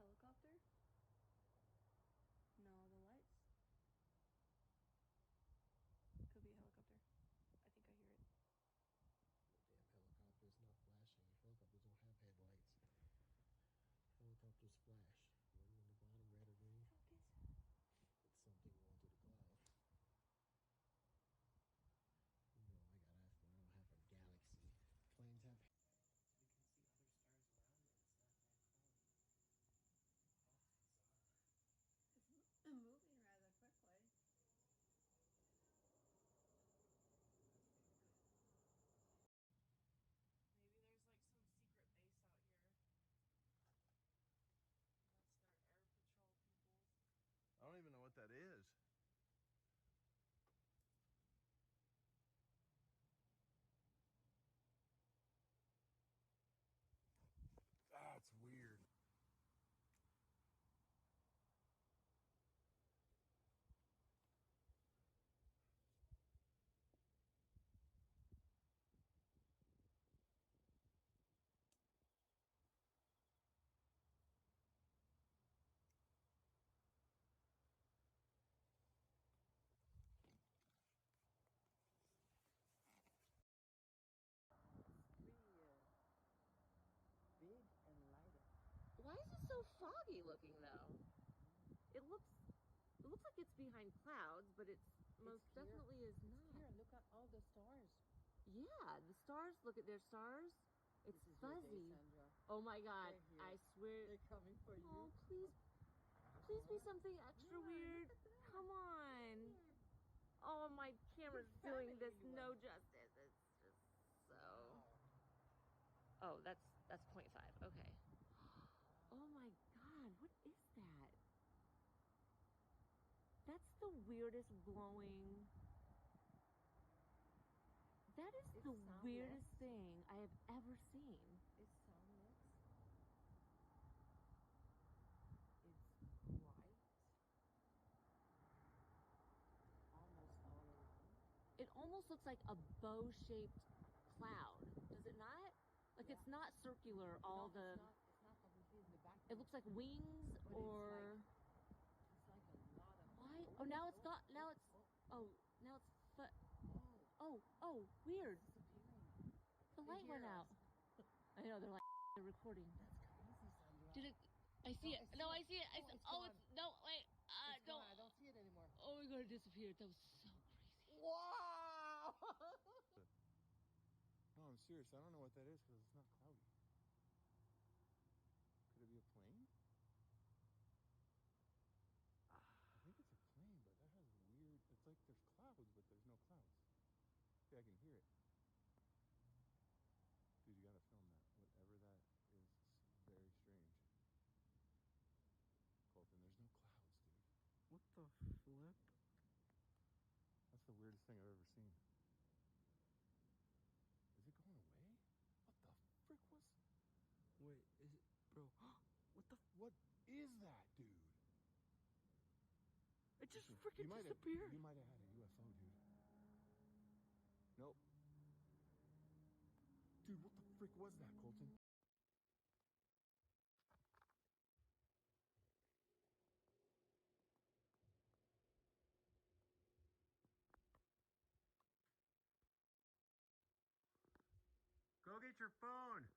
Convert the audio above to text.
helicopter? No, the lights. Could be a helicopter. I think I hear it. The damn helicopter's not flashing. Helicopters don't have headlights. Helicopters flash. Green on the bottom, red or green. Focus. It's something going through the cloud. You know, I gotta ask when I don't have a galaxy. Planes have. You can see other stars around it. It's not that cloudy. That's bizarre. It's moving rather quickly. Maybe there's like some secret base out here. That's their air patrol people. I don't even know what that is. That's weird. Big and lighter. Why is it so foggy looking though? It looks like it's behind clouds, but it's most definitely is not. Here, look at all the stars. Yeah, the stars. Look at their stars. It's fuzzy. Day, Sandra. Oh my God! I swear. They're coming for you. Oh please be something extra weird. Come on. Oh, my camera's doing this no justice. It's just so. Oh, that's 0.5. Okay. Oh my God, what is that? That's the weirdest glowing. That is the weirdest thing I have ever seen. It's soundless. It's white. Almost all around. It almost looks like a bow-shaped cloud. Does it not? Like it's not circular. It's not completely in the back. It looks like wings, but or it's like a lot of. Why? Oh, now it's got. Now it's. Oh, now it's. Oh, weird. Disappearing. The light went out. I know they're like they're recording. That's crazy, Sandra. Did it? I see it. No, I see it. Oh, it's no. Wait. It's gone. I don't see it anymore. Oh my God, it disappeared. That was so crazy. Wow. No, I'm serious. I don't know what that is because it's not cloudy. Could it be a plane? I think it's a plane, but that has weird. It's like there's clouds, but there's no clouds. See, I can hear it. Dude, you gotta film that. Whatever that is, it's very strange. Colton, there's no clouds, dude. What the flip? That's the weirdest thing I've ever seen. Is it going away? What the frick was? Wait, is it, bro? What is that, dude? It just freaking disappeared. You might have had a UFO, dude. Nope. Dude, what the frick was that, Colton? Go get your phone.